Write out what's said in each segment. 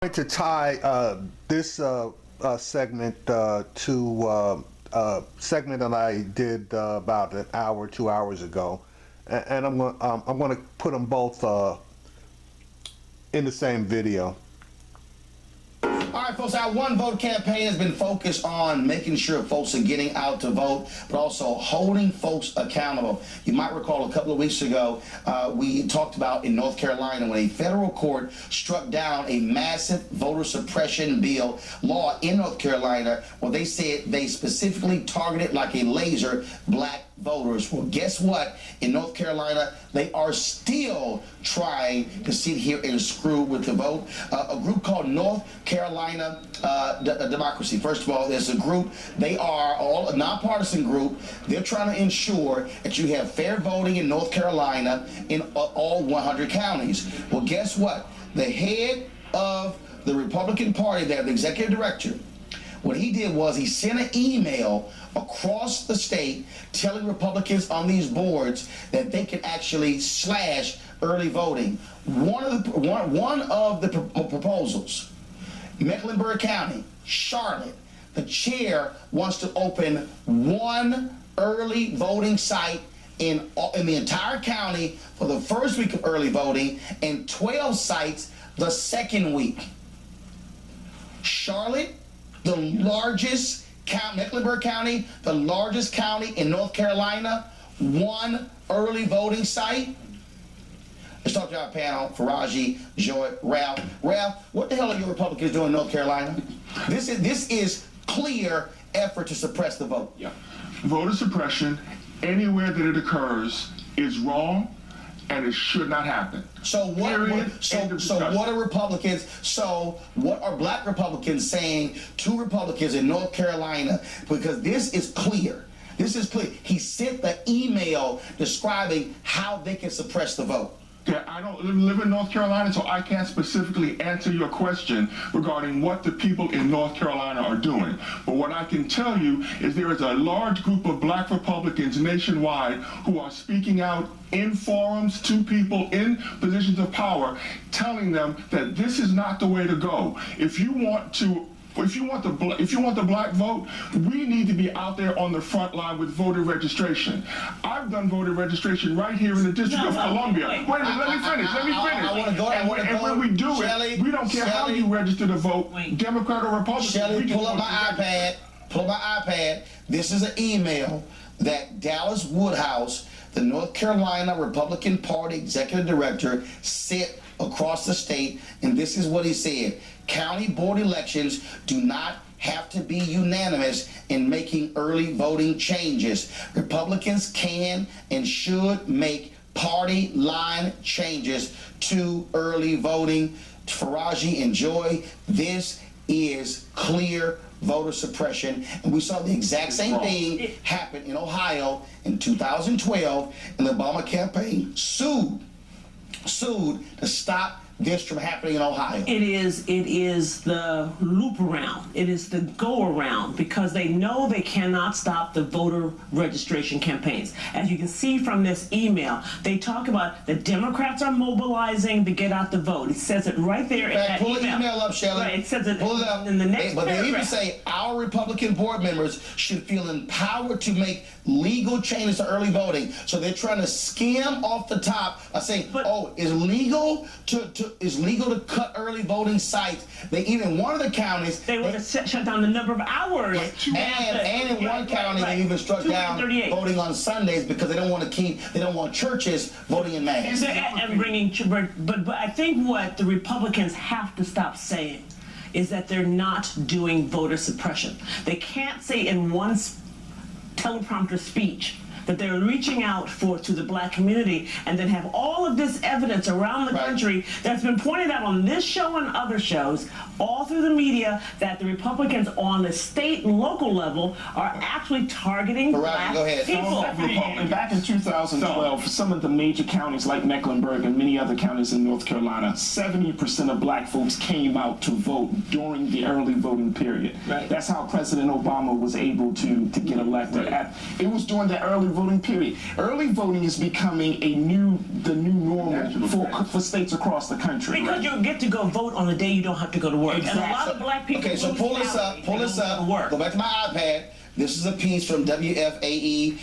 To tie this segment to a segment that I did about an hour, 2 hours ago, and I'm going to put them both in the same video. All right, folks, our One Vote campaign has been focused on making sure folks are getting out to vote, but also holding folks accountable. You might recall a couple of weeks ago, we talked about in North Carolina when a federal court struck down a massive voter suppression bill law in North Carolina where they said they specifically targeted like a laser black voters. Well, guess what? In North Carolina, they are still trying to sit here and screw with the vote. A group called North Carolina Democracy. First of all, there's a group. They are all a nonpartisan group. They're trying to ensure that you have fair voting in North Carolina in all 100 counties. Well, guess what? The head of the Republican Party there, the executive director, what he did was he sent an email across the state telling Republicans on these boards that they can actually slash early voting. One of the proposals, Mecklenburg County, Charlotte, the chair wants to open one early voting site in the entire county for the first week of early voting and 12 sites the second week. Charlotte, the largest county, Mecklenburg County, the largest county in North Carolina, one early voting site. Let's talk to our panel, Faraji, Joy, Ralph. Ralph, what the hell are you Republicans doing in North Carolina? This is clear effort to suppress the vote. Yeah. Voter suppression, anywhere that it occurs, is wrong, and it should not happen. So what are Republicans, so what are black Republicans saying to Republicans in North Carolina? Because this is clear. This is clear. He sent the email describing how they can suppress the vote. Yeah, I don't live in North Carolina, so I can't specifically answer your question regarding what the people in North Carolina are doing. But what I can tell you is there is a large group of black Republicans nationwide who are speaking out in forums to people in positions of power, telling them that this is not the way to go. If you want the black vote, we need to be out there on the front line with voter registration. I've done voter registration right here in the District of Columbia. Wait a minute, let me finish. I want to go. And when we do it, we don't care how you register to vote, Democrat or Republican. Shelley, pull up my iPad. Pull up my iPad. This is an email that Dallas Woodhouse, the North Carolina Republican Party executive director, sent across the state, and this is what he said. County board elections do not have to be unanimous in making early voting changes. Republicans can and should make party line changes to early voting. Faraji and Joy, this is clear voter suppression, and we saw the exact same thing happen in Ohio in 2012, and the Obama campaign sued to stop this from happening in Ohio. It is the loop around. It is the go around because they know they cannot stop the voter registration campaigns. As you can see from this email, they talk about the Democrats are mobilizing to get out the vote. It says it right there in that pull email. the email up, Shelley. Right, it says it, pull it up. In the next But paragraph. they even say our Republican board members should feel empowered to make legal changes to early voting. So they're trying to skim off the top by saying, it's legal to cut early voting sites. They even one of the counties they want to shut down the number of hours. And in one county they even struck down voting on Sundays because they don't want churches voting in mass. And bringing, but I think what the Republicans have to stop saying is that they're not doing voter suppression. They can't say in one teleprompter speech that they're reaching out to the black community and then have all of this evidence around the country that's been pointed out on this show and other shows all through the media that the Republicans on the state and local level are actually targeting black people. Back in 2012, some of the major counties like Mecklenburg and many other counties in North Carolina, 70% of black folks came out to vote during the early voting period. That's how President Obama was able to get elected. It was during the early voting voting, period. Early voting is becoming the new normal for states across the country. Because you get to go vote on the day you don't have to go to work. Exactly. And a lot of black people. Okay, so pull this up. Go back to my iPad. This is a piece from WFAE,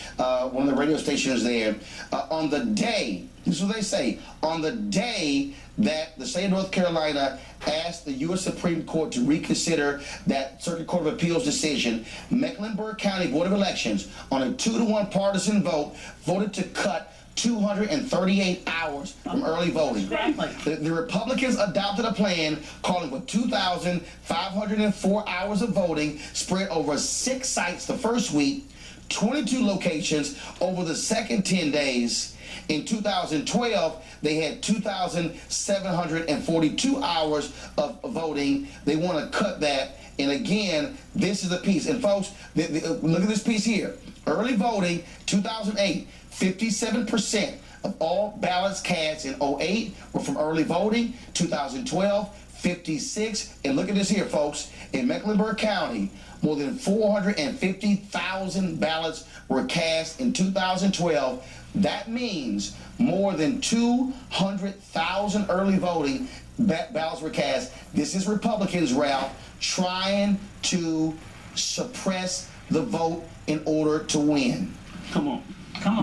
one of the radio stations there. On the day, this is what they say, on the day that the state of North Carolina asked the U.S. Supreme Court to reconsider that Circuit Court of Appeals decision, Mecklenburg County Board of Elections, on a 2-to-1 partisan vote, voted to cut 238 hours from early voting. Exactly. The Republicans adopted a plan calling for 2,504 hours of voting spread over 6 sites the first week, 22 locations over the second 10 days. In 2012, they had 2,742 hours of voting. They want to cut that. And again, this is a piece. And folks, look at this piece here. Early voting, 2008, 57% of all ballots cast in 2008 were from early voting. 2012, 56. And look at this here, folks. In Mecklenburg County, more than 450,000 ballots were cast in 2012. That means more than 200,000 early voting ballots were cast. This is Republicans, Ralph, trying to suppress the vote in order to win. Come on.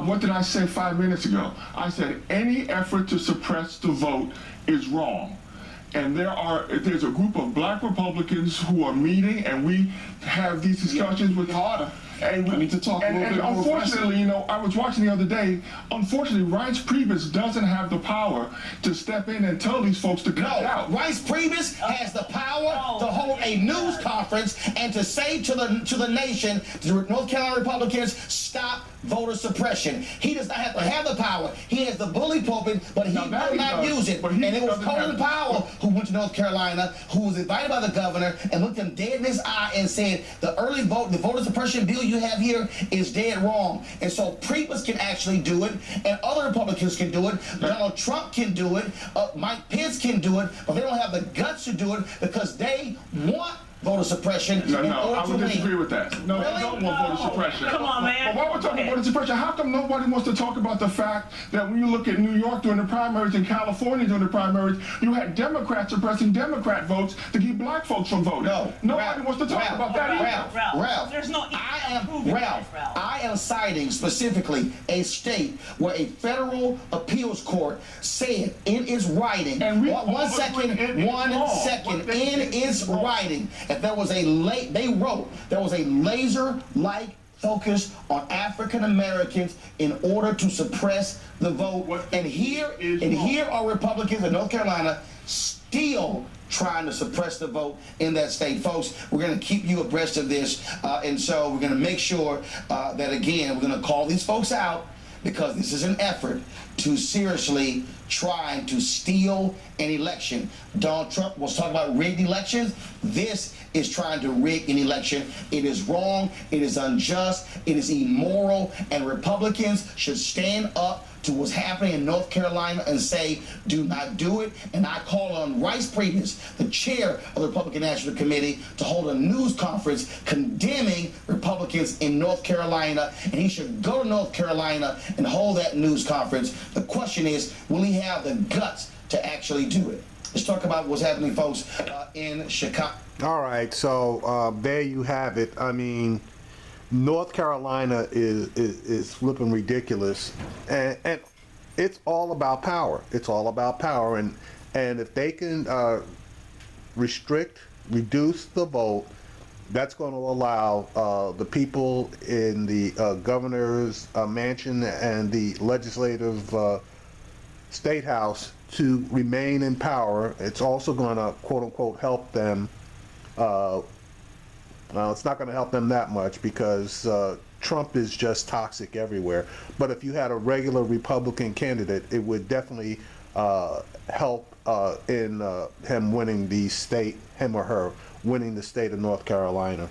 What did I say 5 minutes ago? I said any effort to suppress the vote is wrong. And there's a group of black Republicans who are meeting, and we have these discussions with harder. And we need to talk a little bit more. Unfortunately, I was watching the other day. Unfortunately, Reince Priebus doesn't have the power to step in and tell these folks to cut it out. Reince Priebus has the power to hold a news conference and to say to the nation, to the North Carolina Republicans, stop voter suppression. He does not have to have the power. He has the bully pulpit, but he will not use it. And it was Colin Powell who went to North Carolina, who was invited by the governor and looked him dead in his eye and said, the voter suppression bill you have here is dead wrong. And so Priebus can actually do it, and other Republicans can do it. Donald Trump can do it. Mike Pence can do it, but they don't have the guts to do it because they want voter suppression. No, I would disagree with that. No, really? They don't want voter suppression. Come on, man. But while we're talking voter suppression, how come nobody wants to talk about the fact that when you look at New York during the primaries and California during the primaries, you had Democrats suppressing Democrat votes to keep black folks from voting? Nobody wants to talk about that either. Ralph, there's no I am citing specifically a state where a federal appeals court said in its writing, in its writing, that there was a laser-like focus on African Americans in order to suppress the vote. And here are Republicans in North Carolina still trying to suppress the vote in that state. Folks, we're going to keep you abreast of this, and so we're going to make sure that, again, we're going to call these folks out, because this is an effort to seriously try to steal an election. Donald Trump was talking about rigged elections. This is trying to rig an election. It is wrong, it is unjust, it is immoral, and Republicans should stand up to what's happening in North Carolina and say, do not do it. And I call on Reince Priebus, the chair of the Republican National Committee, to hold a news conference condemning Republicans in North Carolina, and he should go to North Carolina and hold that news conference. The question is, will he have the guts to actually do it? Let's talk about what's happening, folks, in Chicago. All right, so there you have it. I mean, North Carolina is flipping ridiculous, and it's all about power. It's all about power, and if they can reduce the vote, that's going to allow the people in the governor's mansion and the legislative state house to remain in power. It's also going to, quote unquote, help them. Well, it's not going to help them that much, because Trump is just toxic everywhere. But if you had a regular Republican candidate, it would definitely help in him winning the state, him or her winning the state of North Carolina.